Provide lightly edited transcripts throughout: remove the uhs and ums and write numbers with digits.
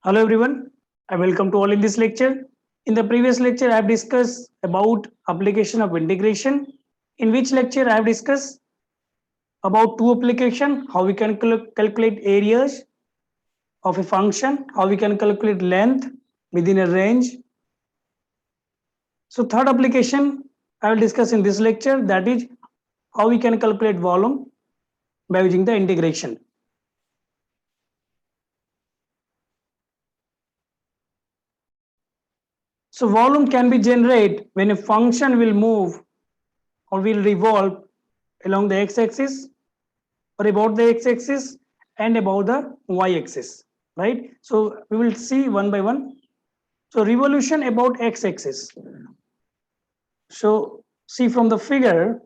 Hello everyone, I welcome to all in this lecture. In the previous lecture, I have discussed about application of integration. In which lecture I have discussed about two application, how we can calculate areas of a function, how we can calculate length within a range. So third application I will discuss in this lecture, that is how we can calculate volume by using the integration. So volume can be generated when a function will move or will revolve along the x-axis or about the x-axis and about the y-axis, right? So we will see one by one. So revolution about x-axis. So see from the figure,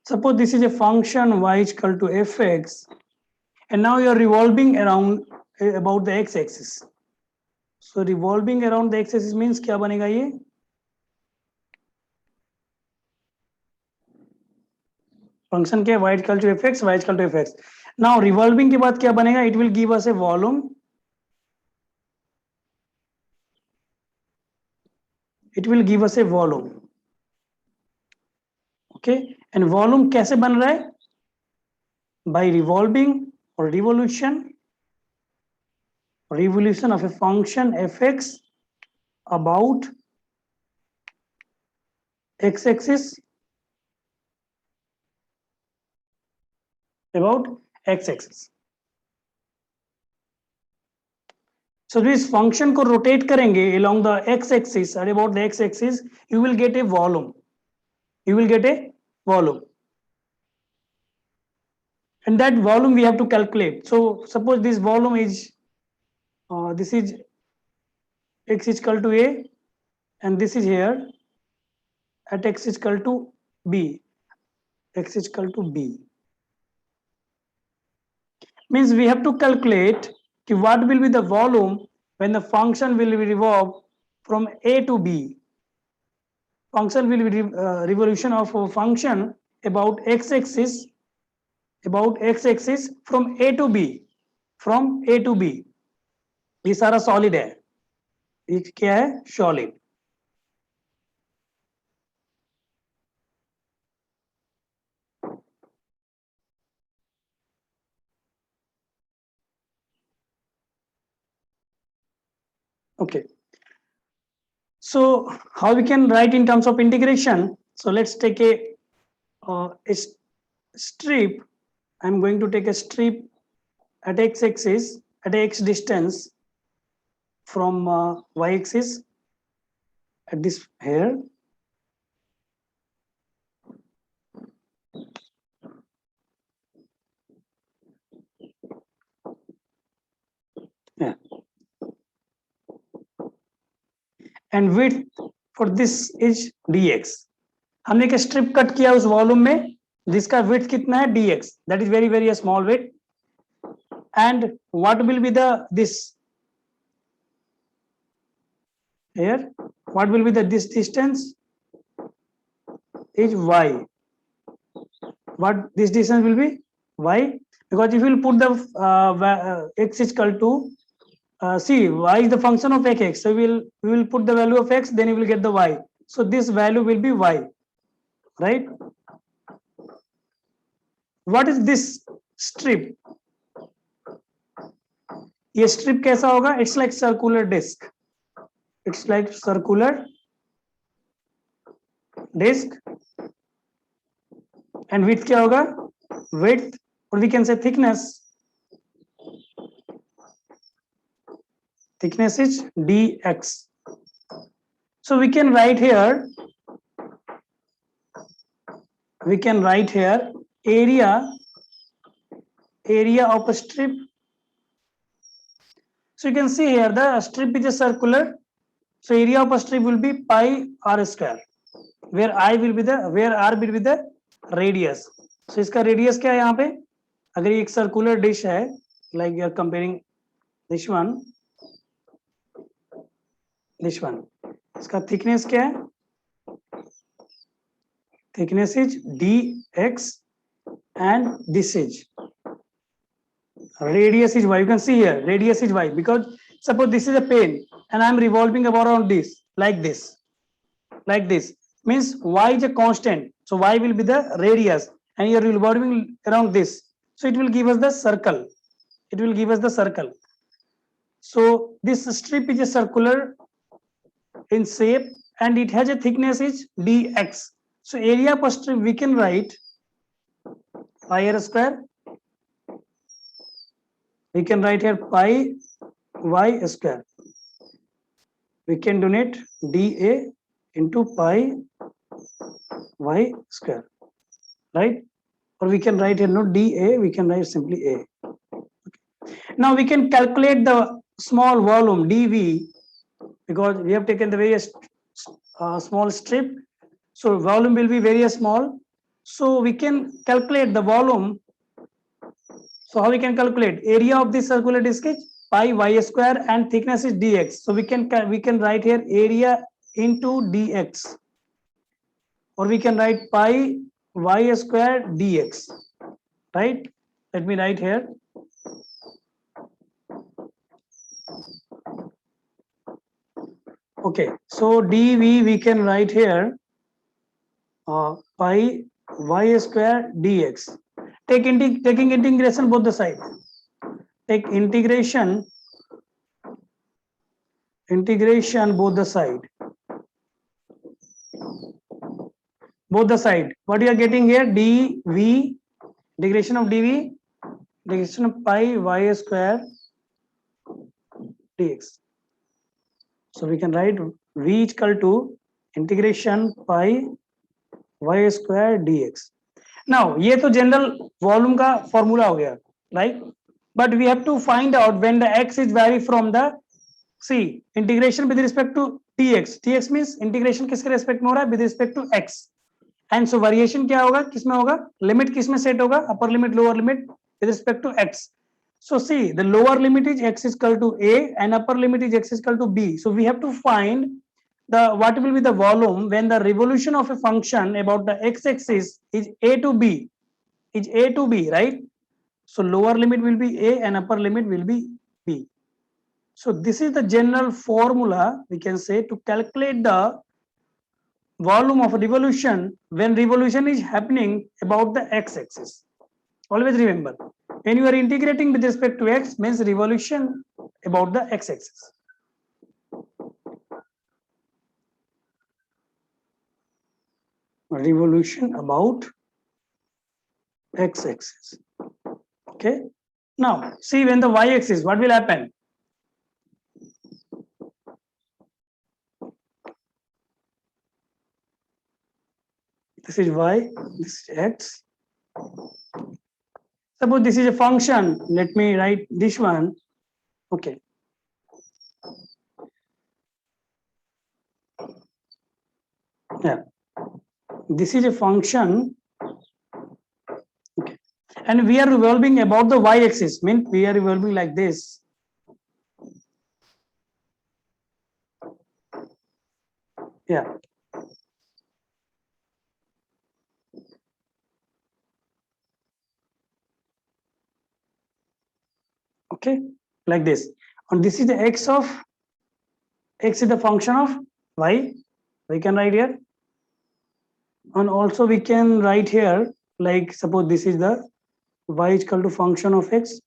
suppose this is a function y is equal to fx, and now you are revolving around about the x-axis. So revolving around the x-axis means क्या बनेगा ये? Function क्या है? y is equal to fx, y is equal to fx. Now revolving के बाद क्या बनेगा? It will give us a volume. It will give us a volume. Okay, and volume कैसे बन रहा है? By revolving or revolution of a function fx about x-axis, about x-axis. So this function को rotate करेंगे along the x-axis or about the x-axis, you will get a volume. You will get a volume. And that volume we have to calculate. So suppose this volume is, this is x is equal to a, and this is here at x is equal to b. X is equal to b. Means we have to calculate what will be the volume when the function will be revolve from a to b. Function will be revolution of a function about x-axis, from a to b, from a to b. ये सारा solid है, ये क्या है? Solid. Okay, so how we can write in terms of integration? So let's take a strip. I'm going to take a strip at x-axis at x distance from y-axis at this here. Yeah. And width for this is dx. हमने एक strip cut किया उस volume में, जिसका width कितना है? dx. That is very very a small width. And what will be the this here? What will be the this distance? Is y. What this distance will be? Y. Because if you will put the x is equal to see, y is the function of x, so we will put the value of x, then you will get the y. So this value will be y, right? What is this strip? ये strip कैसा होगा? It's like circular disc. It's like circular disc. And width क्या होगा? Width, or we can say thickness. Thickness is dx. So we can write here area of a strip. So you can see here the strip is a circular, so area of a strip will be pi r square, where r will be the radius. So इसका radius क्या है यहाँ पे? अगर ये एक circular dish है, like you are comparing this one, इसका थिकनेस क्या है? Thickness is dx and this is radius is y. You can see here radius is y, because suppose this is a plane and I am revolving around this like this, means y is a constant, so y will be the radius and you are revolving around this, so it will give us the circle. So this strip is a circular in shape and it has a thickness is dx. So area per strip we can write pi r square. We can write here pi y square. We can donate dA into pi y square, right? Or we can write here no dA, we can write simply A. Okay. Now we can calculate the small volume dV, because we have taken the very small strip, so volume will be very small, so we can calculate the volume. So how we can calculate? Area of this circular disc is pi y square and thickness is dx. So we can write here area into dx, or we can write pi y square dx, right? Let me write here. Okay, so dv we can write here pi y square dx. Taking integration both the side. Take integration both the side. What you are getting here? dv, integration of dv, integration of pi y square dx. So we can write v equal to integration pi y square dx. Now ये तो general volume का formula हो गया, right? But we have to find out when the x is vary from the integration with respect to dx. dx means integration किसके respect में हो रहा है? with respect to x. And so variation क्या होगा? किसमें होगा? लिमिट किसमें सेट होगा? Upper limit, lower limit with respect to x. So see, the lower limit is x is equal to a and upper limit is x is equal to b. So we have to find what will be the volume when the revolution of a function about the x-axis is a to b, right? So lower limit will be a and upper limit will be b. So this is the general formula we can say to calculate the volume of a revolution when revolution is happening about the x-axis. Always remember, when you are integrating with respect to x means revolution about the x-axis. Revolution about x-axis. Okay. Now see, when the y-axis, what will happen? This is y, this is x. Suppose this is a function. Let me write this one. Okay. Yeah. This is a function. Okay. And we are revolving about the y-axis. Means we are revolving like this. Yeah. Okay, like this. And this is the x is the function of y. We can write here. And also we can write here, like suppose this is the y is equal to function of x.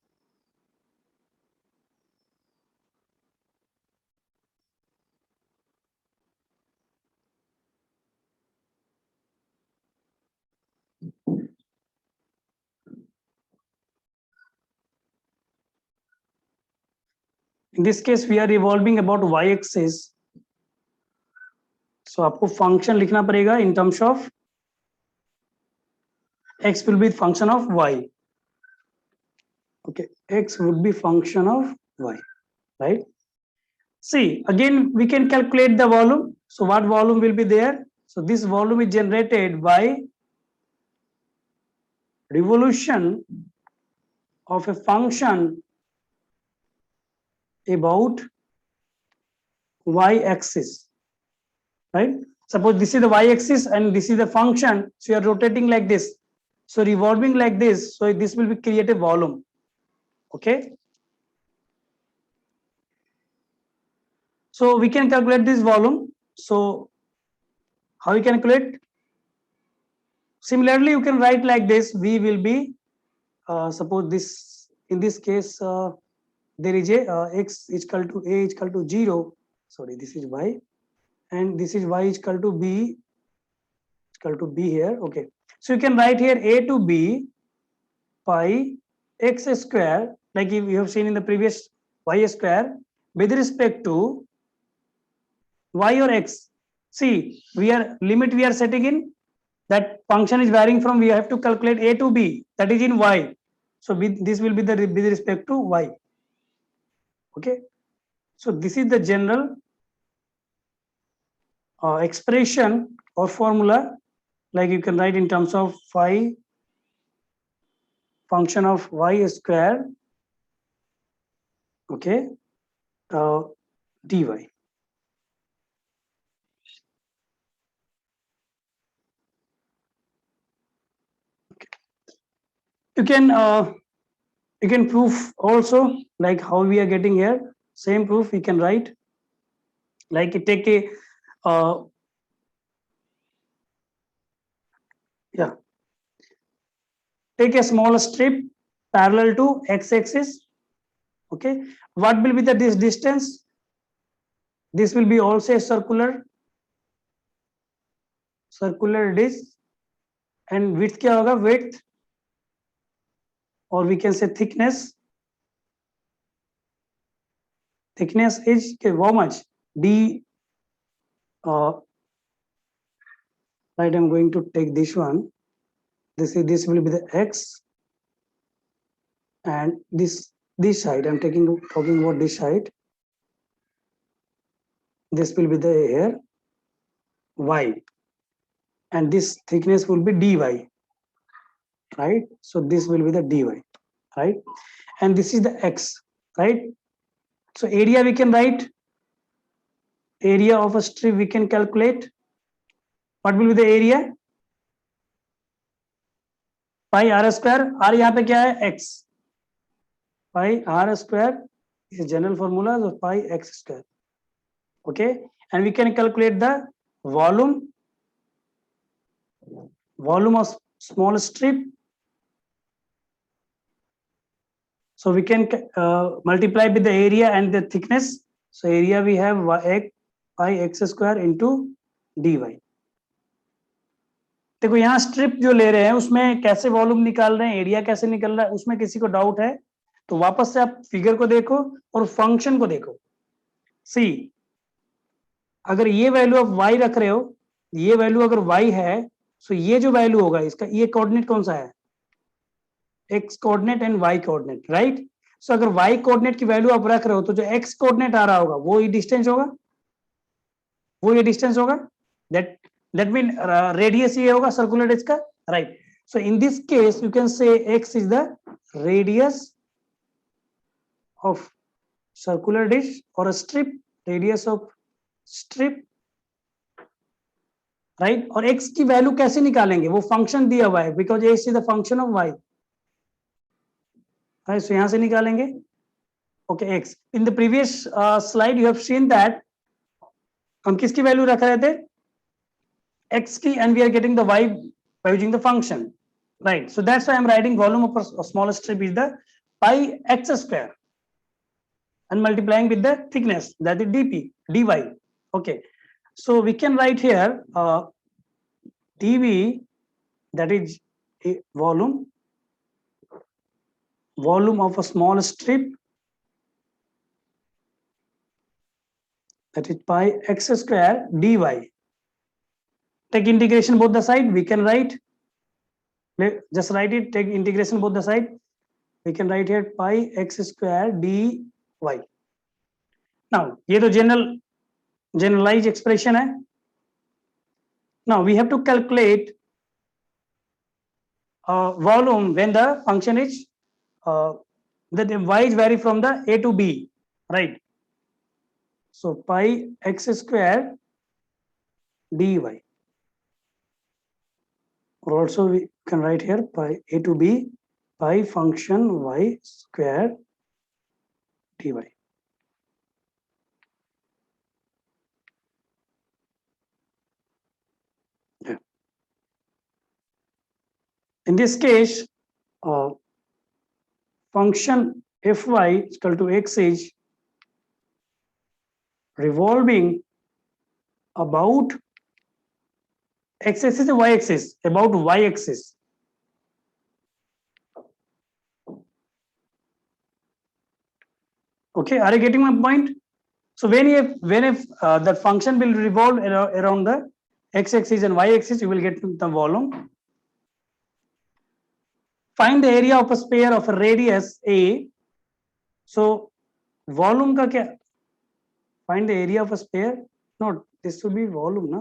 In this case, we are revolving about y-axis. So आपको function लिखना पड़ेगा in terms of x will be function of y. Okay, x would be function of y, right? See, again we can calculate the volume. So what volume will be there? So this volume is generated by revolution of a function about y-axis, right? Suppose this is the y-axis and this is the function, so you are rotating like this, so revolving like this, so this will be create a volume. Okay, so we can calculate this volume. So how we can calculate? Similarly, you can write like this. V will be suppose this, in this case there is a x is equal to a is equal to 0, sorry, this is y, and this is y is equal to b here. Okay, so you can write here a to b pi x square, like if you have seen in the previous, y square with respect to y or x. See, we are limit we are setting in, that function is varying from, we have to calculate a to b, that is in y. So this will be the with respect to y. Okay, so this is the general expression or formula, like you can write in terms of phi function of y square, okay, dy. You can prove also, like how we are getting here, same proof we can write, like you take a yeah, take a small strip parallel to x-axis. Okay, what will be the this distance? This will be also a circular disc, and width क्या होगा? Width, or we can say thickness. Thickness is how much? D. Right, I'm going to take this one. This will be the x, and this side I'm talking about this side. This will be the here y, and this thickness will be dy, right? So this will be the dy, right? And this is the x, right? So area we can write, area of a strip we can calculate. What will be the area? Pi r square. R यहाँ पे क्या है? X. Pi r square is general formula, so pi x square. Okay, and we can calculate the volume of small strip. So we can multiply with the area and the thickness. So area we have pi x square into dy. देखो यहाँ strip जो ले रहे हैं उसमें कैसे volume निकाल रहे हैं, एरिया कैसे निकल रहा है, उसमें किसी को डाउट है तो वापस से आप फिगर को देखो और फंक्शन को देखो. सी, अगर ये वैल्यू आप y रख रहे हो, ये वैल्यू अगर y है, सो ये जो वैल्यू होगा इसका, ये कोऑर्डिनेट कौन सा है? x coordinate and y coordinate, right? So अगर y कोऑर्डिनेट की वैल्यू आप रख रहे हो तो जो x कोऑर्डिनेट आ रहा होगा वो ये डिस्टेंस होगा, that mean radius ये होगा सर्कुलर डिस्क का, right? So in this case you can say x is the radius of circular dish or a strip, radius of strip, right? और x की वैल्यू कैसे निकालेंगे? वो फंक्शन दिया हुआ है, because x is the function of y, right? So यहां से निकालेंगे. Okay, x in the previous slide you have seen that हम किसकी वैल्यू रख रहे थे? x की, and we are getting the y by using the function, right? So that's why I'm writing volume of a small strip is the pi x square and multiplying with the thickness, that is dy. Okay, so we can write here dv, that is a volume of a small strip, that is pi x square dy. Take integration both the side, we can write, just write it, take integration both the side, we can write here pi x square dy. Now ये तो generalized expression है. Now we have to calculate volume when the function is that y is vary from the a to b, right? So pi x square dy, or also we can write here pi a to b pi function y square dy. Yeah. In this case, function fy is equal to x is revolving about x axis and y axis, about y axis. Okay, are you getting my point? So when if that function will revolve around the x axis and y axis, you will get the volume. Find the area of a sphere of a radius a. So volume का क्या? Find the area of a sphere. No, this should be volume, na?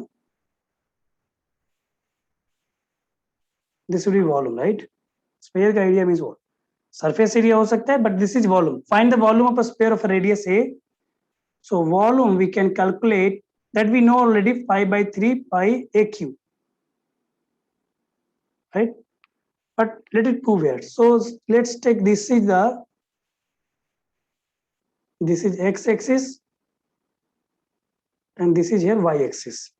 This should be volume, right? Sphere का area means what? Surface area हो सकता है, but this is volume. Find the volume of a sphere of a radius a. So volume we can calculate that we know already 5/3 pi aq, right? But let it move here. So let's take this is x axis and this is here y axis.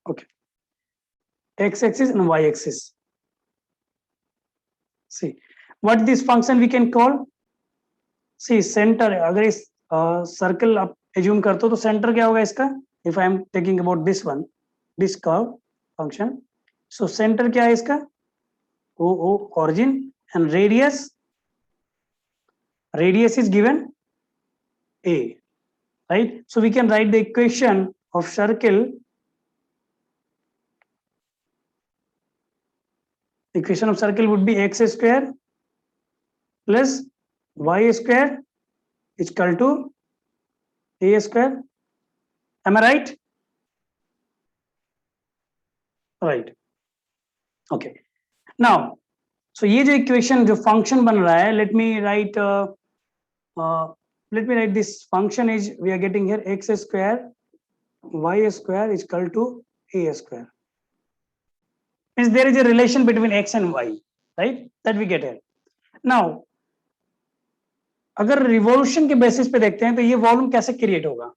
Okay, x axis and y axis. See what this function we can call. See center, अगर इस circle आप assume करते हो तो center क्या होगा इसका? If I am taking about this one, this curve function, so center क्या है इसका? O origin, and radius is given a, right? So we can write the equation of circle. Equation of circle would be x square plus y square is equal to a square. Am I right? Right. Okay. Now, so ये जो equation जो function बन रहा है, let me write this function is, we are getting here x square y square is equal to a square. Means there is a relation between x and y, right? That we get here. Now, अगर revolution के basis पे देखते हैं तो ये volume कैसे create होगा,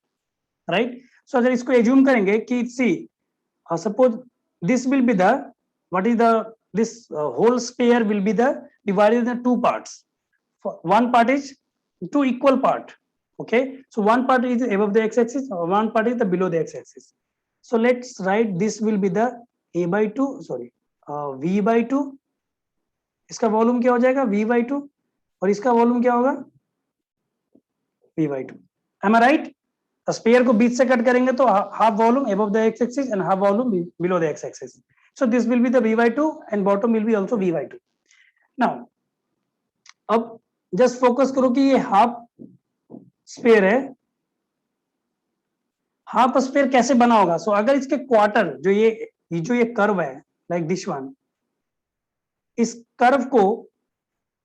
right? So अगर इसको एज्यूम करेंगे कि see suppose this will be the what is the this whole sphere will be the divided into two parts. One part is two equal part. Okay, so one part is above the x-axis, one part is the below the x-axis. So let's write this will be the v by 2. इसका volume क्या हो जाएगा? v by 2. और इसका volume क्या होगा? v by 2. Am I right? Sphere को बीच से कट करेंगे तो half volume above the x-axis and half volume below the x-axis. So this will be the v by 2 and bottom will be also v by 2. Now, अब just focus करो कि ये half sphere है. Half sphere कैसे बना होगा? So अगर इसके क्वार्टर जो ये कर्व है like this one, इस कर्व को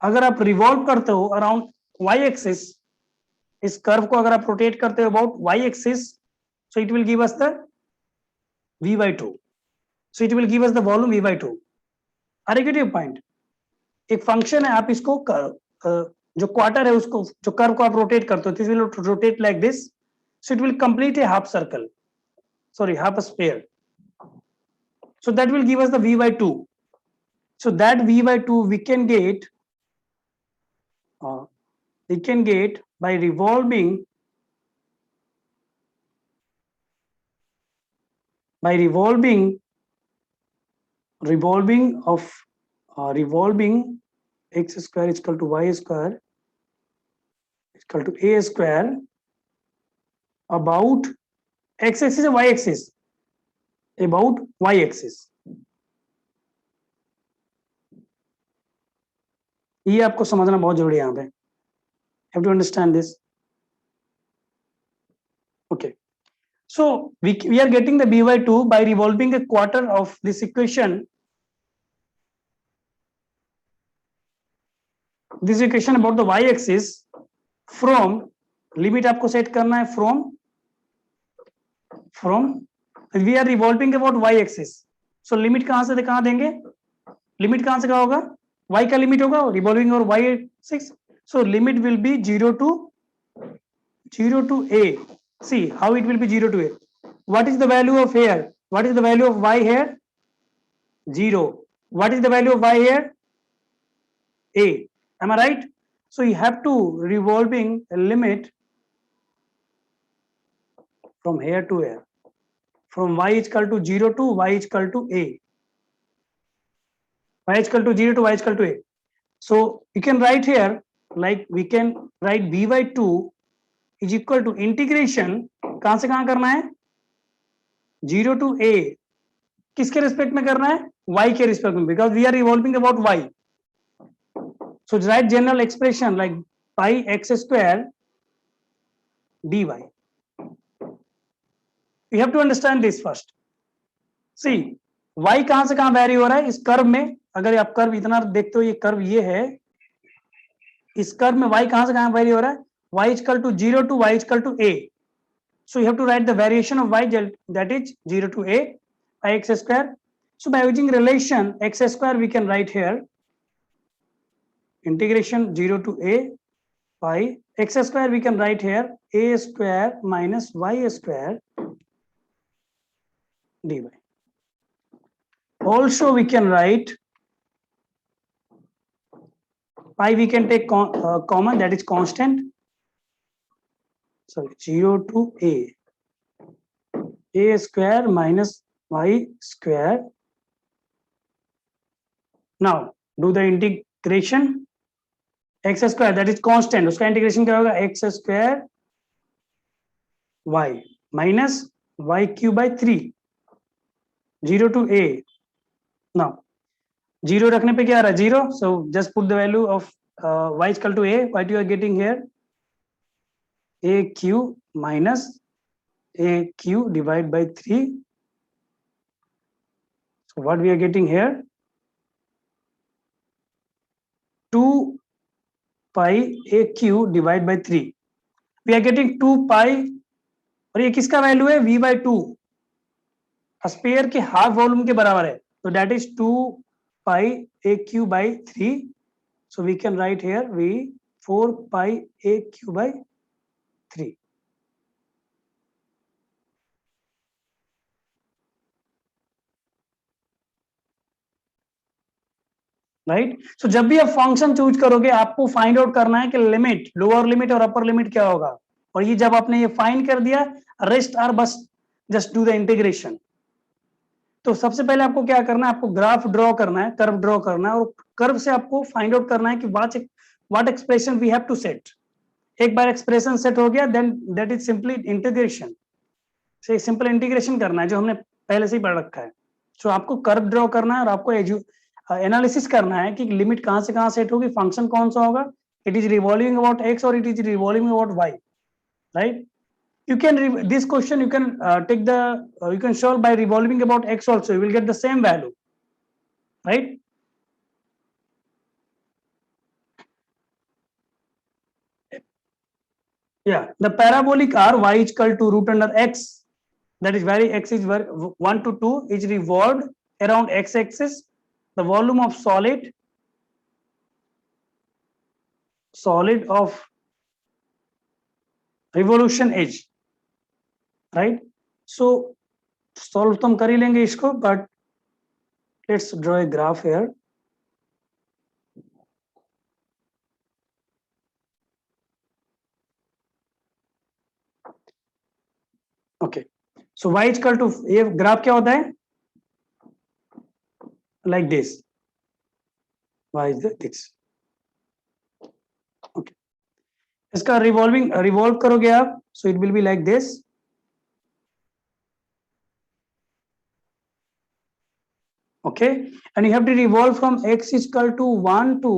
अगर आप रिवॉल्व करते हो अराउंड y एक्सिस, इस कर्व को अगर आप रोटेट करते हो about y axis, so it will give us the v by 2. So it will give us the volume v by 2. Are you getting your point? एक function है, आप इसको जो क्वार्टर है उसको, जो कर्व को आप रोटेट करते हो, this will rotate like this, so it will complete a half circle, sorry, half a sphere. So that will give us the v by 2. So that v by 2 we can get by revolving x square is equal to y square is equal to a square about x axis and y axis, about y axis. ये आपको समझना बहुत जरूरी है यहाँ पे. Have to understand this. Okay. So we are getting the b by 2 by revolving a quarter of this equation this equation about the y axis from, limit आपको set करना है from we are revolving about y axis, so limit कहां से कहां देंगे, limit कहां से कहां होगा, y का लिमिट होगा रिवॉल्विंग और y axis, so limit will be 0 to a. See how it will be 0 to a. What is the value of here, what is the value of y here, 0. What is the value of y here, a. Am I right? So you have to revolving a limit from here to here, from y is equal to 0 to y is equal to a, y is equal to 0 to y is equal to a. So you can write here, like we can write b by 2 is equal to integration, कहां से कहां करना है, 0 to a, किसके respect में करना है, y के रिस्पेक्ट में, because we are revolving about y. So write general expression like pi x square dy. You have to understand this first. See y कहां से कहां वेरी हो रहा है, इस कर्व में, अगर आप कर्व इतना देखते हो, ये कर्व ये है, इस कर्व में y कहां से कहां वेरी हो रहा है, y is equal to 0 to y is equal to a. So you have to write the variation of y, that is 0 to a by x square. So by using relation x square, we can write here integration 0 to a by x square, we can write here a square minus y square dy. Also we can write pi, we can take common, that is constant. Sorry, 0 to a square minus y square. Now do the integration x square, that is constant, उसका integration क्या होगा, x square y minus y cube by 3, 0 to a. Now 0 रखने पे क्या आ रहा है, 0, so just put the value of y is equal to a. What you are getting here, a q minus a q divided by 3. So what we are getting here, 2 pi a q divided by 3. We are getting 2 pi, और ये किसका value है, v by 2, spare के half volume के बराबर है, तो that is 2 pi a q by 3. So we can write here v 4 pi a q by 3. Right. सो जब भी आप फंक्शन चूज करोगे, आपको फाइंड आउट करना है कि लिमिट, लोअर लिमिट और अपर लिमिट क्या होगा, और ये जब आपने ये फाइंड कर दिया, रेस्ट आर बस जस्ट डू द इंटीग्रेशन. तो सबसे पहले आपको क्या करना है, आपको ग्राफ ड्रॉ करना है, कर्व ड्रॉ करना है, और कर्व से आपको फाइंड आउट करना है कि what expression we have to set. एक बार एक्सप्रेशन सेट हो गया, then that is simply integration, से सिंपल इंटीग्रेशन करना है जो हमने पहले से ही पढ़ रखा है. सो आपको कर्व ड्रॉ करना है और आपको एनालिसिस करना है कि लिमिट कहां से कहां सेट होगी, फंक्शन कौन सा होगा, it is revolving about x और it is revolving about y. Right. You can this question you can take the you can solve by revolving about x also, you will get the same value, right? Yeah, the parabolic r y is equal to root under x, that is where x is 1 to 2 is revolved around x axis. The volume of solid of revolution is, right? So solve तो हम कर ही लेंगे इसको, but let's draw a graph here. Okay, so y is equal to, ये graph क्या होता है, like this, y is this. Okay, इसका रिवॉल्व करोगे आप, so it will be like this. Okay, and you have to revolve from x is equal to 1 to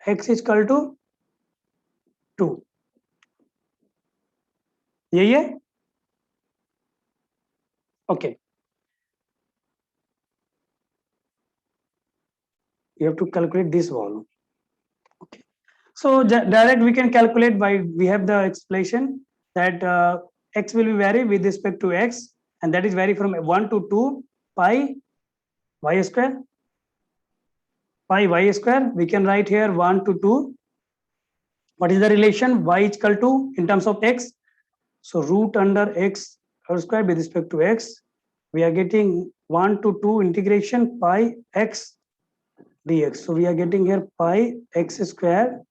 x is equal to 2. यही है. Okay, you have to calculate this volume. So direct we can calculate by, we have the explanation that x will be vary with respect to x, and that is vary from 1 to 2 pi y square. Pi y square, we can write here 1 to 2. What is the relation? Y is equal to, in terms of x, so root under x whole square with respect to x. We are getting 1 to 2 integration pi x dx. So we are getting here pi x square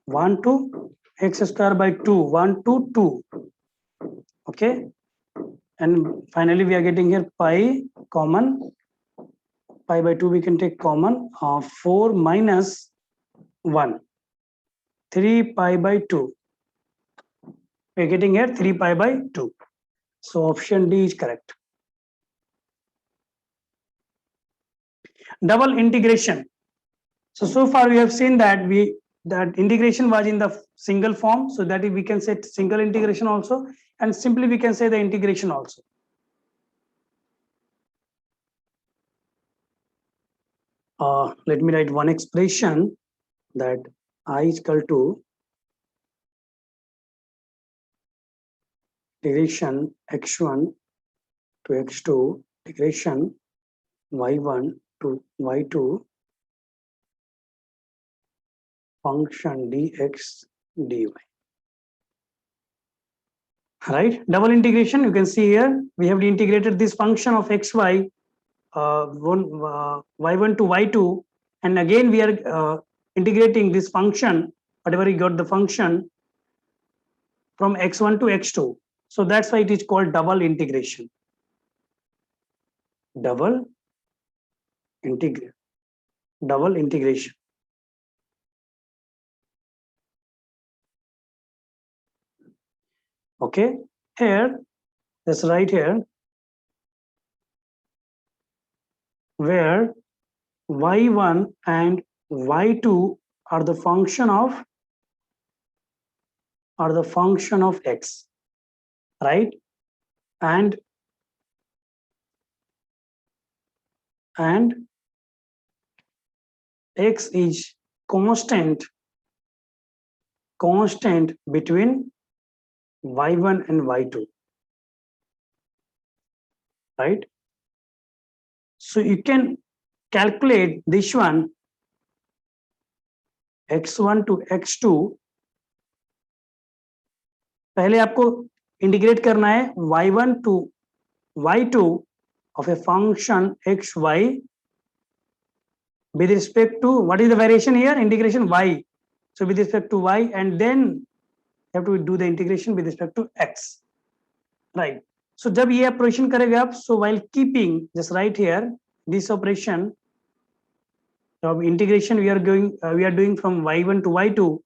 1 to x square by 2, 1 to 2. Okay. And finally, we are getting here pi common. Pi by 2 we can take common. 4 minus 1. 3 pi by 2. We are getting here 3 pi by 2. So option D is correct. Double integration. So far we have seen that that integration was in the single form, so that we can say single integration also, and simply we can say the integration also. Let me write one expression, that I is equal to integration x1 to x2 integration y1 to y2 function dx dy. Right, double integration, you can see here we have integrated this function of xy y1 to y2, and again we are integrating this function, whatever we got the function from x1 to x2. So that's why it is called double integration. Double integration. Okay, here, that's right here, where y1 and y2 are the function of x, right? And x is constant between y1 and y2, right? So you can calculate this one, x1 to x2. पहले आपको integrate करना है y1 to y2 of a function xy with respect to, what is the variation here? Integration y. So with respect to y, and then you have to do the integration with respect to x, right? So जब ये operation करेंगे आप, so while keeping, just right here, this operation of integration we are doing from y1 to y2,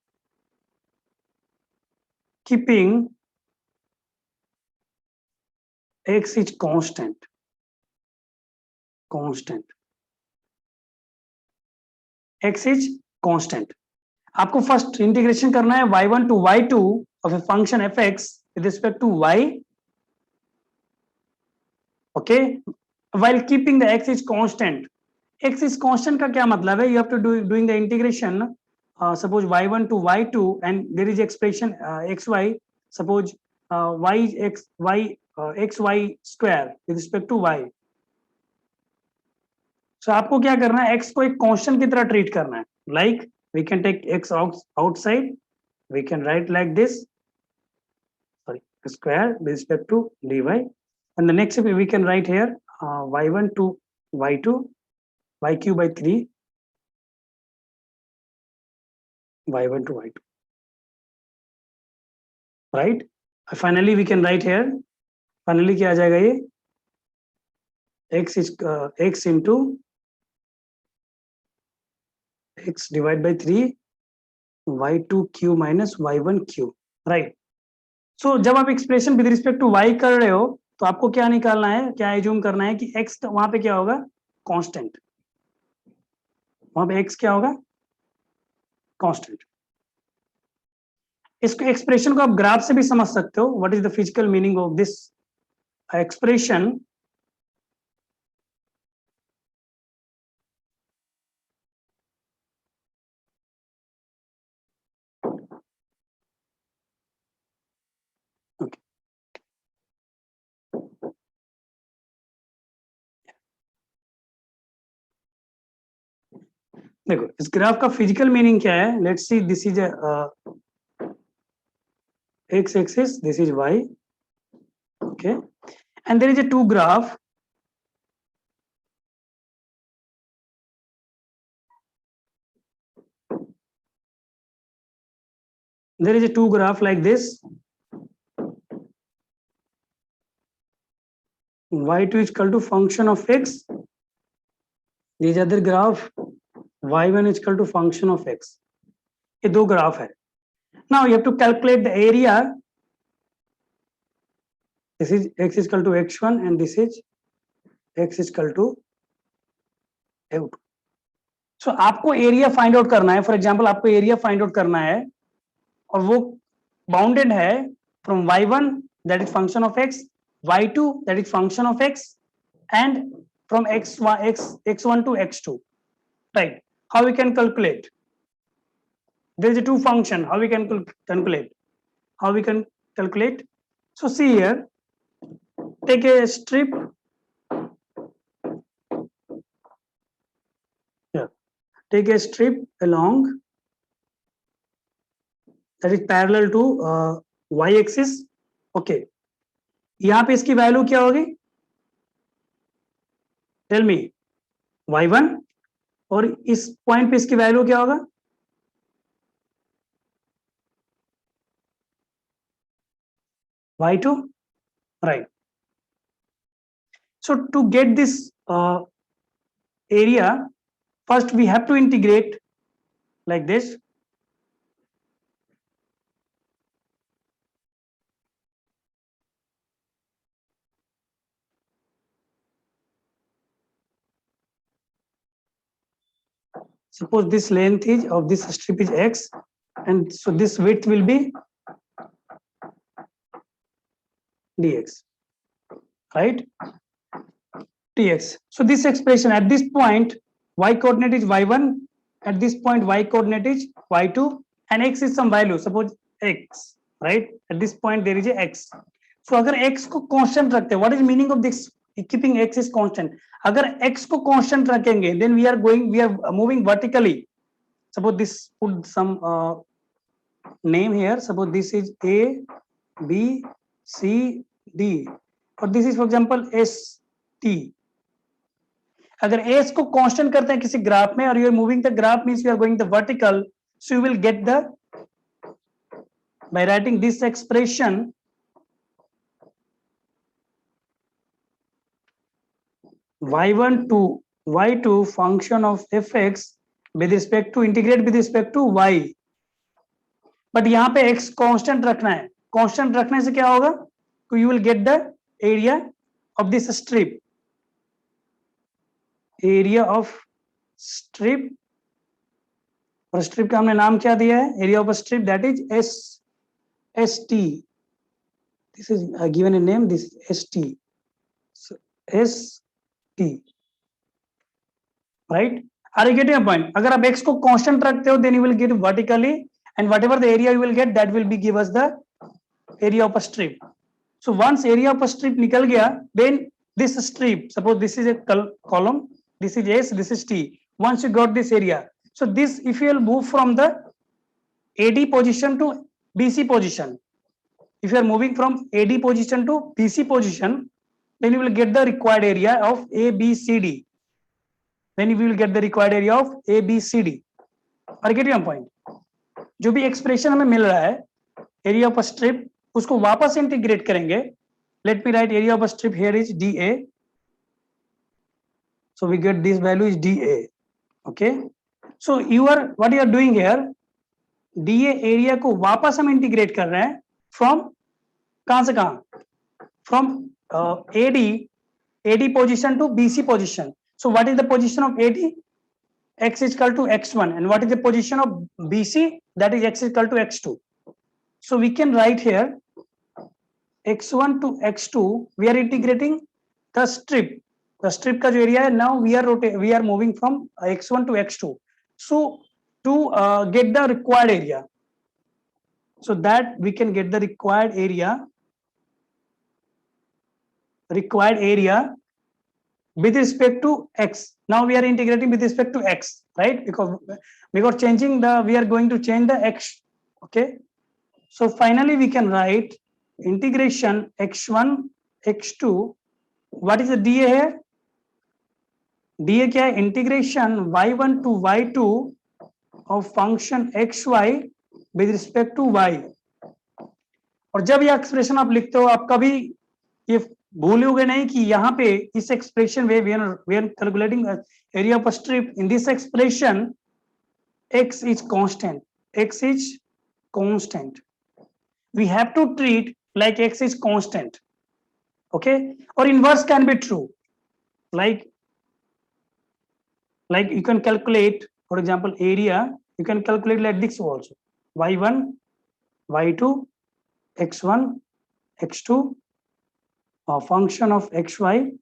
keeping x is constant. X is constant. आपको first integration करना है y1 to y2 of a function fx with respect to y, okay, while keeping the x is constant. X is constant का क्या मतलब है? You have to doing the integration, suppose y1 to y2, and there is expression xy, suppose xy square with respect to y. So आपको क्या करना है? x को एक कांस्टेंट की तरह ट्रीट करना है. Like we can take x outside, we can write like this, sorry, square with respect to dy, and the next we can write here y1 to y2, y cube by 3, y1 to y2, right? Finally we can write here, finally क्या आ जाएगा ये? x is x into x divided by 3 y2 q minus y1 q, right? So जब आप expression with respect to y कर रहे हो, तो आपको क्या निकालना है, क्या एज्यूम करना है कि x वहां पे क्या होगा? कांस्टेंट. वहां पे x क्या होगा? कांस्टेंट. इसको एक्सप्रेशन को आप ग्राफ से भी समझ सकते हो. What is the physical meaning of this expression? देखो इस ग्राफ का फिजिकल मीनिंग क्या है. Let's see, this is x axis, this is y. Okay, and there is a two graph. There is a two graph like this. y2 is equal to function of x. These other graph y1 is equal to function of x. ये दो graph है. Now you have to calculate the area. This is x is equal to x1 and this is x is equal to a2. So आपको area find out करना है. For example आपको area find out करना है और वो bounded है from y1 that is function of x, y2 that is function of x, and from x1 to x2, right? How we can calculate? There is a two function. How we can calculate? How we can calculate? So see here, take a strip. Yeah, take a strip along that is parallel to y axis. Okay, यहाँ पे इसकी value क्या होगी? Tell me. y1 और इस point पे इसकी value क्या होगा? y2, right? So to get this area, first we have to integrate like this. Suppose this length is of this strip is x, and so this width will be dx, right? Dx. So this expression at this point, y coordinate is y1, at this point y coordinate is y2, and x is some value, suppose x, right? At this point there is a x. So अगर x को constant रखते हैं, what is meaning of this keeping x is constant? अगर x को constant रखेंगे, then we are moving vertically. Suppose this, put some name here. Suppose this is A, B, C, D, or this is for example S, T. अगर S को constant करते हैं किसी graph में और you are moving the graph means you are going the vertical, so you will get the, by writing this expression, y1 to y2 function of fx with respect to integrate with respect to y. But यहाँ पे x constant रखना है. Constant रखने से क्या होगा? तो you will get the area of this strip. Area of strip, और स्ट्रिप का हमने नाम क्या दिया है? Area of strip, that is S T. This is given a name, this S T, S T, right? Are you getting a point? अगर आप x को कांस्टेंट रखते हो then you will get vertically, and whatever the area you will get that will be give us the area of a strip. So once area of a strip निकल गया, then this strip, suppose this is a column, this is S, this is T. Once you got this area, so this, if you will move from the AD position to BC position, if you are moving from AD position to BC position, then you will get the required area of ABCD. Then you will get the required area of ABCD. Are you getting your point? जो भी expression हमें मिल रहा है area of a strip, उसको वापस integrate करेंगे. Let me right area of a strip here is DA. So we get this value is DA. Okay, so what you are doing here, DA area को वापस हम integrate कर रहे हैं from कहां से कहां? From AD position to BC position. So what is the position of AD? X is equal to x1, and what is the position of BC? That is x is equal to x2. So we can write here x1 to x2, we are integrating the strip. The strip का जो area है, now we are moving from x1 to x2. So to get the required area, so that we can get the required area, with respect to x. Now we are integrating with respect to x, right? Because changing the, we are going to change the x. Okay, so finally we can write integration x1 x2. what is the dA here? dA क्या है? Integration y1 to y2 of function xy with respect to y. और जब ये expression आप लिखते हो, आप कभी ये भूलोगे नहीं कि यहाँ पे इस एक्सप्रेशन में we are calculating area of strip. In this expression x is constant. x is constant. We have to treat like x is constant. Okay, or inverse can be true. Like you can calculate, for example, area. You can calculate like this also: y1, y2, x1, x2, a function of xy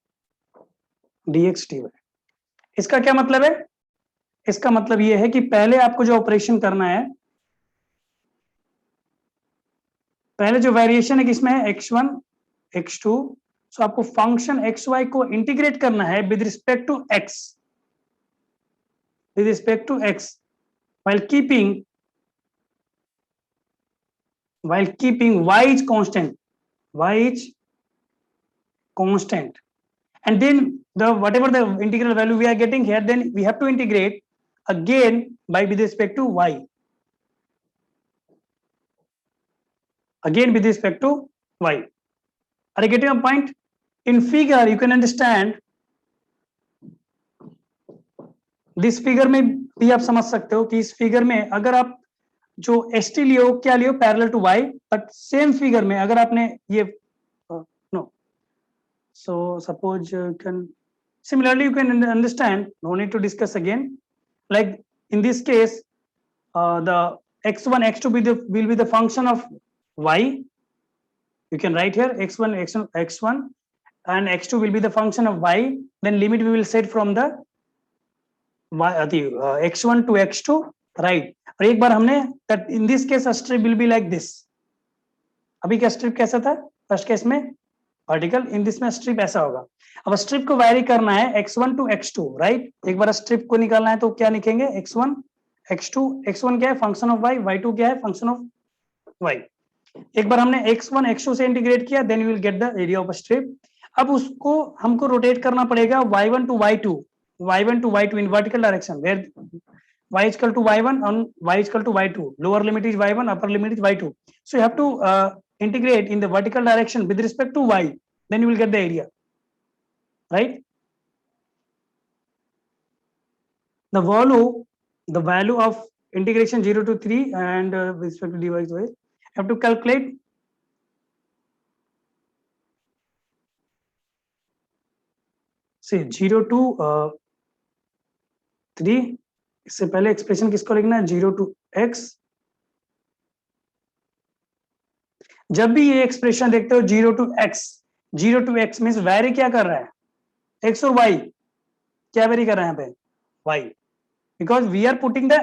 dx dy. इसका क्या मतलब है? इसका मतलब ये है कि पहले आपको जो ऑपरेशन करना है, पहले जो वेरिएशन है किसमें है? x1 x2. सो आपको फंक्शन xy को इंटीग्रेट करना है with respect to x, with respect to x, while keeping y is constant. Y is constant, and then the whatever the integral value we are getting here, then we have to integrate again by with respect to y, again with respect to y. Are you getting a point? In figure you can understand, this figure में भी आप समझ सकते हो कि इस figure में अगर आप जो एस टी लियो, क्या लियो? Parallel to y. But same figure में अगर आपने ये know, so suppose can similarly you can understand, no need to discuss again. Like in this case the x1 x2 will be the function of y. You can write here x1 x1 and x2 will be the function of y. Then limit we will set from the x1 to x2, right? और एक बार हमने that in this case strip will be like this. अभी क्या strip कैसा था first case में? Vertical. In this में स्ट्रिप ऐसा होगा. अब स्ट्रिप को वैरी करना है x1 to x2, राइट? एक बार स्ट्रिप को निकालना है तो क्या लिखेंगे? x1 x2. x1 क्या है? Function of y. y2 क्या है? Function of y. एक बार हमने x1 x2 से इंटीग्रेट किया, then you will get the area of strip. अब उसको हमको रोटेट करना पड़ेगा y1 to y2, y1 to y2 in vertical direction, where y is equal to y1 and y is equal to y2. Lower limit is y1, upper limit is y2. So you have to integrate in the vertical direction with respect to y, then you will get the area, right? The value of integration 0 to 3 and with respect to dy is y, have to calculate. See 0 to 3. इससे पहले expression किसको लिखना है? 0 to x. जब भी ये expression देखते हो 0 to x मींस वैरी क्या कर रहा है? x और y क्या वैरी कर रहा है यहाँ पे? y. Because we are putting the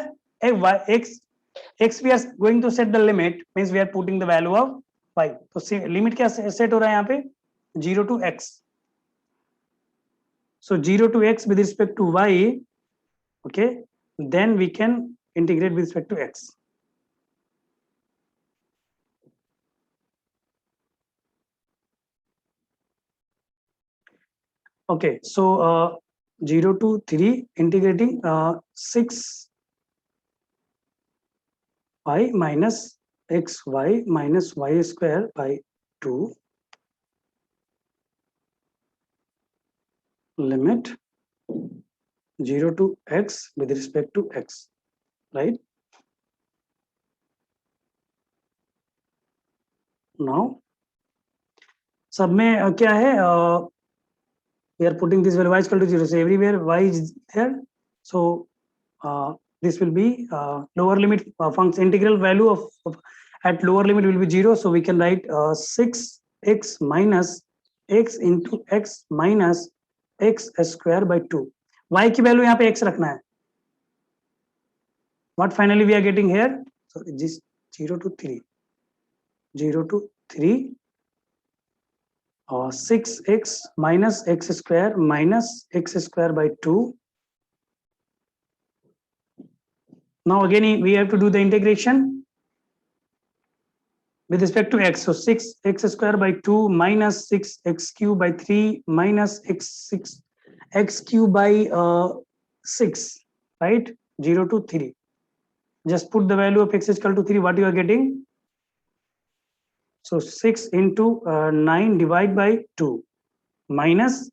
x we are going to set the limit, means we are putting the value of y. तो लिमिट क्या सेट हो रहा है यहाँ पे? 0 to x. So 0 to x with respect to y, okay, then we can integrate with respect to x. Okay, so 0 to 3 integrating 6 y minus xy minus y square by 2 limit 0 to x with respect to x, right? Now सब में क्या है? We are putting this value y is equal to 0, so everywhere y is there. So this will be lower limit function integral value of at lower limit will be 0, so we can write 6x minus x into x minus x square by 2. y की value यहाँ पे x रखना है. What finally we are getting here? So this 0 to 3 6x minus x square minus x square by 2. Now again we have to do the integration with respect to x. So 6x square by 2 minus 6x cube by 3 minus x cube by 6, right? 0 to 3. Just put the value of x is equal to 3. What you are getting? So 6 into 9 divided by 2 minus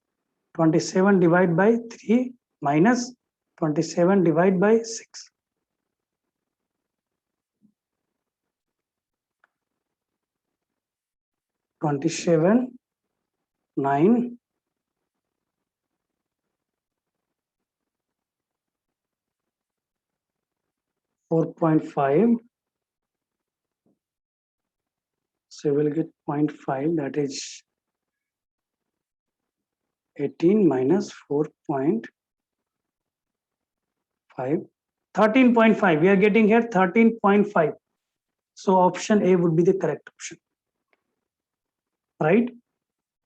27 divided by 3 minus 27 divided by 6. Twenty-seven, 9, 4.5. So we'll get 0.5, that is 18 minus 4.5. 13.5. We are getting here 13.5. So option A would be the correct option. Right?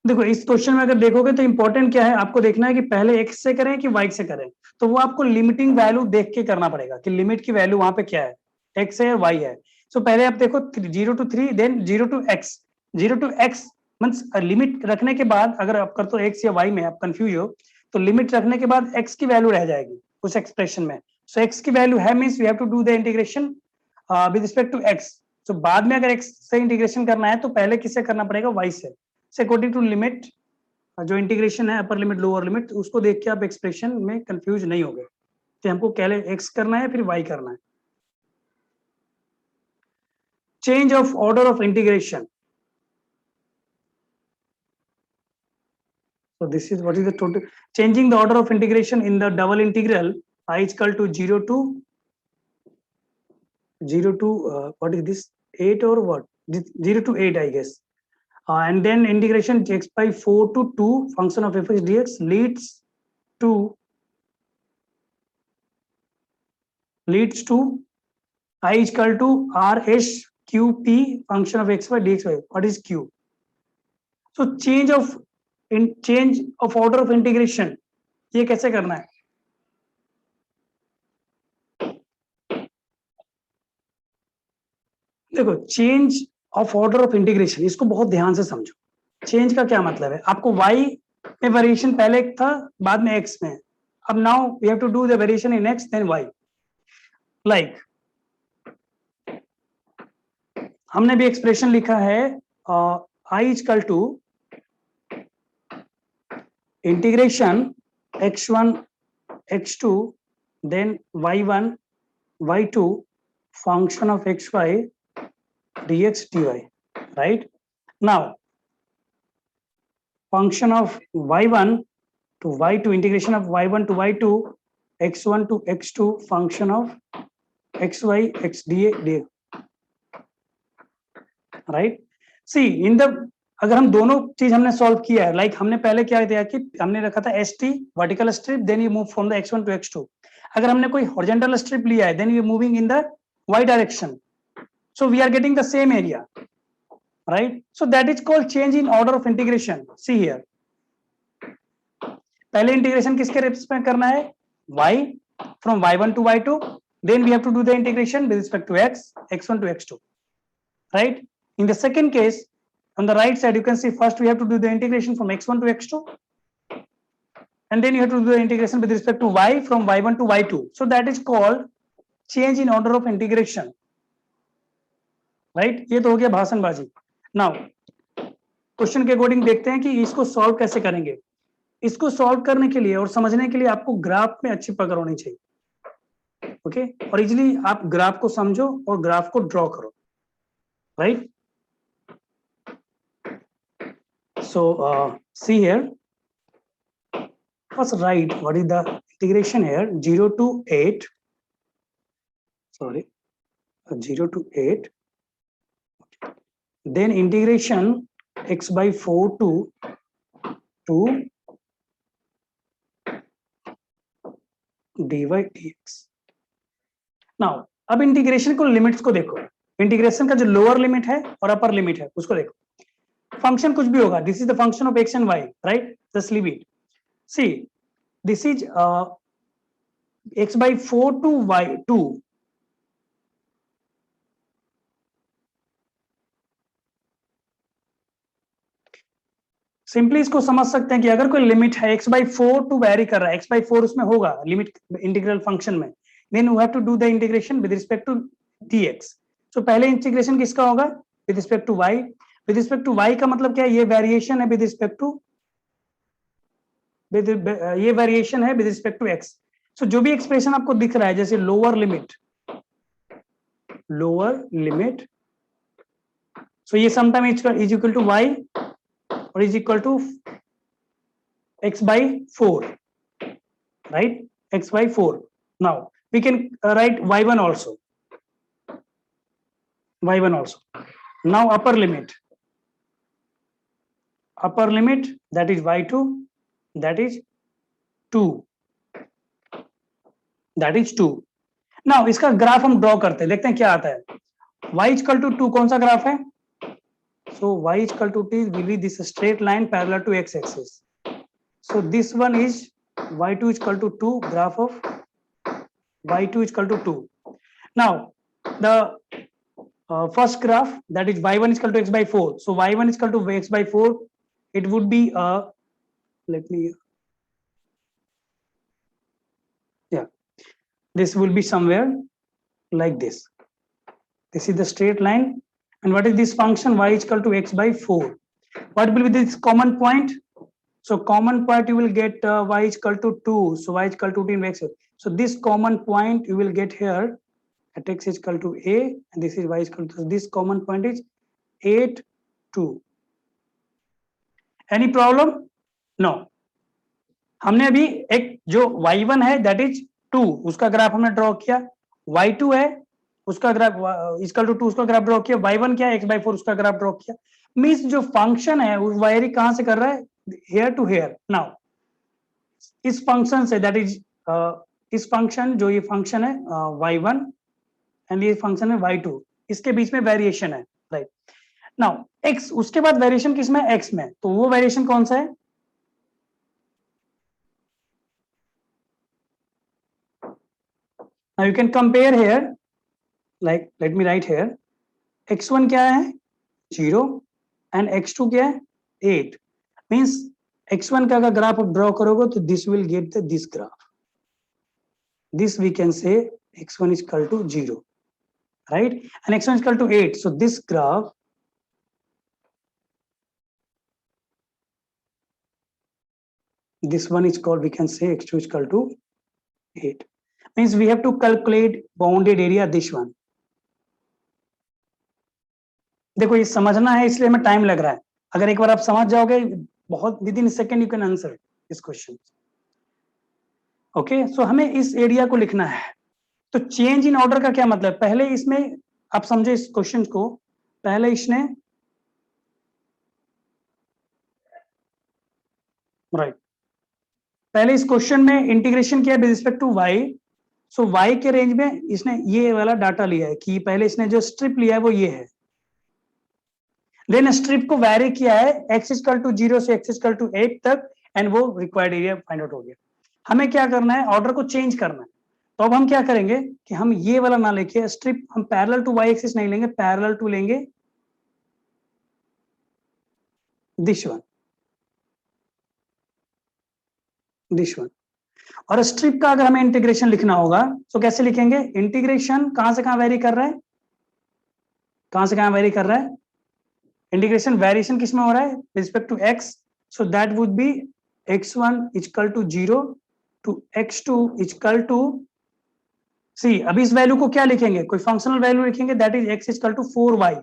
देखो इस question में अगर देखोगे तो important क्या है, आपको देखना है कि पहले x से करें कि y से करें. तो वो आपको लिमिटिंग वैल्यू देख के करना पड़ेगा कि लिमिट की वैल्यू वहां पे क्या है, x है y है. सो पहले आप देखो 0 to 3, देन 0 to x. 0 to x means limit रखने के बाद अगर आप करते हो x या y में आप कंफ्यूज हो तो लिमिट रखने के बाद x की वैल्यू रह जाएगी उस एक्सप्रेशन में. सो x की वैल्यू है means we have to do the integration with respect to x. So बाद में अगर x से इंटीग्रेशन करना है तो पहले किससे करना पड़ेगा, y से. अकॉर्डिंग टू लिमिट जो इंटीग्रेशन है अपर लिमिट लोअर लिमिट उसको देख के आप एक्सप्रेशन में कंफ्यूज नहीं हो गए कि हमको पहले x करना है फिर y करना है. Change of order of integration. So this is what is the total changing the order of integration in the double integral I is equal to 0 to what is this 8 or what 0 to 8 I guess. And then integration x by 4 to 2 function of f dx leads to I is equal to rs qp function of x by dx. What is q? So change of order of integration ये कैसे करना है. देखो change of order of integration इसको बहुत ध्यान से समझो. चेंज का क्या मतलब है, आपको y में वेरिएशन पहले था बाद में x में. अब now we have to do the variation in x then y. Like हमने भी एक्सप्रेशन लिखा है I is equal to integration x1 x2 then y1 y2 function of xy dx dy, right? Now function of y1 to y2 integration of y1 to y2 x1 to x2 function of xy x dx, right? See in the अगर हम दोनों चीज हमने solve किया है, like हमने पहले क्या किया कि हमने रखा था st vertical strip then you move from the x1 to x2. अगर हमने कोई हॉरिजॉन्टल स्ट्रिप लिया है then you moving in the y direction. So we are getting the same area, right? So that is called change in order of integration. See here. पहले integration किसके respect करना है, y from y1 to y2. Then we have to do the integration with respect to x, x1 to x2, right? In the second case, on the right side, you can see first we have to do the integration from x1 to x2, and then you have to do the integration with respect to y from y1 to y2. So that is called change in order of integration. Right ये तो हो गया भाषणबाजी. Now question के according देखते हैं कि इसको solve कैसे करेंगे. इसको सॉल्व करने के लिए और समझने के लिए आपको ग्राफ में अच्छी पकड़ होनी चाहिए. ओके और इजीली आप ग्राफ को समझो और ग्राफ को ड्रॉ करो. Right so see here first right what is the integration here 0 to 8 0 to 8. Then integration x by 4 to 2 dy dx. Now अब इंटीग्रेशन को लिमिट्स को देखो. इंटीग्रेशन का जो लोअर लिमिट है और अपर लिमिट है उसको देखो. फंक्शन कुछ भी होगा, this is the function of X and Y, right, just leave it. See this is x by 4 to y2. Simply इसको समझ सकते हैं कि अगर कोई लिमिट है x by 4 टू वेरी कर रहा है, x by 4 उसमें होगा लिमिट इंटीग्रल फंक्शन में, then we have to do the integration with respect to dx. सो पहले इंटीग्रेशन किसका होगा? With respect to y. With respect to y का मतलब क्या है? ये वेरिएशन है विद रिस्पेक्ट टू ये वेरिएशन है with respect to x. So जो भी एक्सप्रेशन आपको दिख रहा है, जैसे लोअर लिमिट, सो ये sometime is equal to y or is equal to x by 4, right? X by 4. Now we can write y1 also. Now upper limit that is y2, that is 2. Now इसका graph हम draw करते हैं, देखते हैं क्या आता है. y equal to 2 कौन सा ग्राफ है? So y is equal to t will be this straight line parallel to x axis. So this one is y2 is equal to 2, graph of y2 is equal to 2. Now the first graph, that is y1 is equal to x by 4. So y1 is equal to x by 4. It would be this will be somewhere like this. This is the straight line. And what is this function? Y is equal to x by 4. What will be this common point? So common point you will get y is equal to 2. So y is equal to 2 in x. So this common point you will get here at x is equal to a, and this is y is equal to, so this common point is 8, 2. Any problem? No. हमने अभी एक जो y1 है that is 2, उसका graph हमने draw किया. y2 है उसका ग्राफ इक्वल टू 2, उसका ग्राफ ड्रॉ किया. y1 क्या है? x by 4, उसका ग्राफ ड्रॉ किया. मींस जो फंक्शन है उस वायरी कहां से कर रहा है? Here to here. नाउ इस फंक्शन से, दैट इज इस फंक्शन, जो ये फंक्शन है y1 एंड ये फंक्शन है y2, इसके बीच में वेरिएशन है, राइट. नाउ x, उसके बाद वेरिएशन किसमें? x में. तो वो वेरिएशन कौन सा है? Now you can compare here, like let me write here, x1 क्या है? 0 and x2 क्या है? 8. Means x1 का अगर ग्राफ आप ड्रॉ करोगे तो this will get this graph. This we can say x1 is equal to 0, right? And x1 is equal to 8. So this graph, this one is called, we can say x2 is equal to 8. Means we have to calculate bounded area this one. देखो ये समझना है इसलिए हमें time लग रहा है. अगर एक बार आप समझ जाओगे, बहुत within second you can answer this question. Okay, so हमें इस एरिया को लिखना है. तो चेंज इन ऑर्डर का क्या मतलब? पहले इसमें आप समझे इस क्वेश्चन को, पहले इसने राइट पहले इस क्वेश्चन में इंटीग्रेशन किया with respect to Y. So Y के रेंज में इसने ये वाला डाटा लिया है कि पहले इसने जो स्ट्रिप लिया है वो ये है. देन स्ट्रिप को वैरी किया है x इक्वल टू 0 से x इक्वल टू 8 तक, एंड वो रिक्वायर्ड एरिया फाइंड आउट हो गया. हमें क्या करना है? ऑर्डर को चेंज करना है. तो अब हम क्या करेंगे कि हम ये वाला ना लेके स्ट्रिप हम पैरेलल टू y एक्सिस नहीं लेंगे, पैरेलल टू लेंगे दिस वन. और स्ट्रिप का अगर हमें इंटीग्रेशन लिखना होगा तो कैसे लिखेंगे? इंटीग्रेशन कहां से कहां वेरी कर रहा है? कहां से कहां वेरी कर रहा है? इंटीग्रेशन वेरिएशन किस में हो रहा है? Respect to x. So that would be x1 equal to 0 to x2 equal to, see अभी इस वैल्यू को क्या लिखेंगे? कोई फंक्शनल वैल्यू लिखेंगे, that is x equal to 4y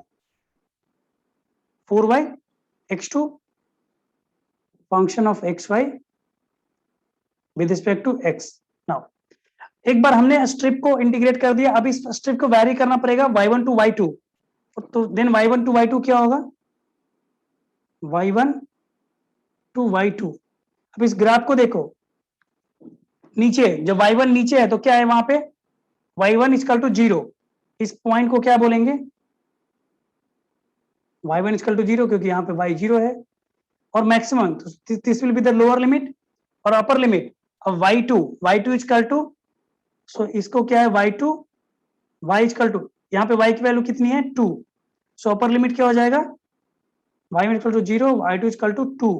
x2 function of xy with respect to x. Now एक बार हमने स्ट्रिप को इंटीग्रेट कर दिया, अब इस स्ट्रिप को वैरी करना पड़ेगा y1 टू y2. तो देन y1 टू y2 क्या होगा? y1 to y2. अब इस ग्राफ को देखो, नीचे जब y1 नीचे है तो क्या है वहां पे? y1 equal to 0. इस पॉइंट को क्या बोलेंगे? y1 इक्वल टू 0 क्योंकि यहाँ पे y 0 है, और maximum this will be the lower limit और upper limit of y2 equal to, so इसको क्या है y2 y इक्वल टू, यहाँ पे y की वैल्यू कितनी है 2, सो अपर लिमिट क्या हो जाएगा y1 equal to 0, y2 equal to 2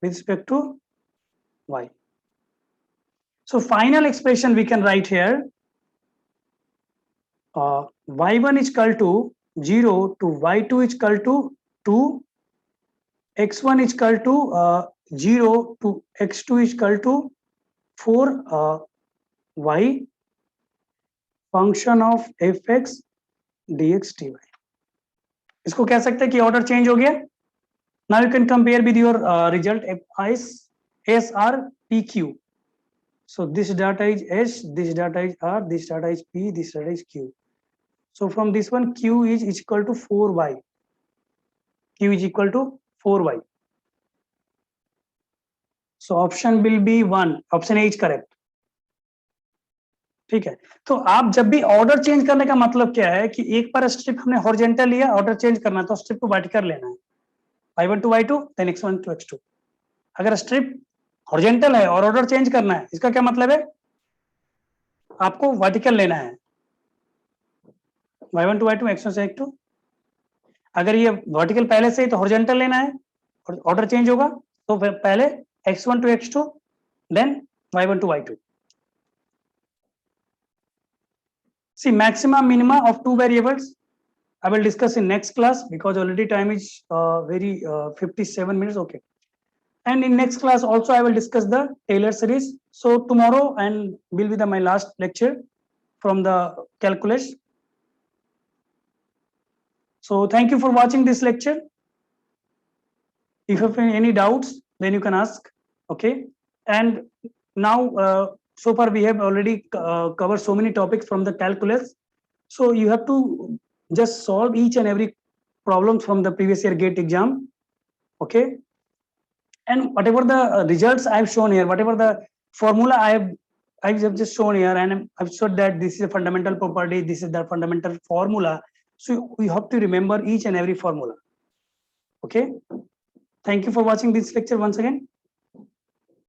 with respect to y. So final expression we can write here, y1 is equal to 0 to y2 is equal to 2, x1 is equal to 0 to x2 is equal to 4 y function of fx dx dy. इसको कह सकते हैं कि order change हो गया. Now you can compare with your result S R P Q. So this data is S, this data is R, this data is P, this data is Q. So from this one, Q is equal to 4y. Q is equal to 4y. So option will be 1. Option A is correct. ठीक है. तो आप जब भी order change करने का मतलब क्या है कि एक बार स्ट्रिप हमने हॉरिजॉन्टल लिया, ऑर्डर चेंज करना तो स्ट्रिप को वर्टिकल लेना है, y1 to y2 then x1 to x2. अगर स्ट्रिप हॉरिजॉन्टल है और ऑर्डर चेंज करना है, इसका क्या मतलब है, आपको वर्टिकल लेना है, y1 to y2 x1 से x2. अगर ये वर्टिकल पहले से ही तो हॉरिजॉन्टल लेना है और ऑर्डर चेंज होगा तो पहले x1 to x2 then y1 to y2. See, maxima minima of two variables I will discuss in next class because already time is 57 minutes. Okay. And in next class also I will discuss the Taylor series. So tomorrow and will be my last lecture from the calculus. So thank you for watching this lecture. If you have any doubts, then you can ask. Okay. And now so far we have already covered so many topics from the calculus. So you have to just solve each and every problem from the previous year GATE exam. Okay. And whatever the results I have shown here, whatever the formula I have just shown here, and I've showed that this is a fundamental property, this is the fundamental formula. So we have to remember each and every formula. Okay. Thank you for watching this lecture once again.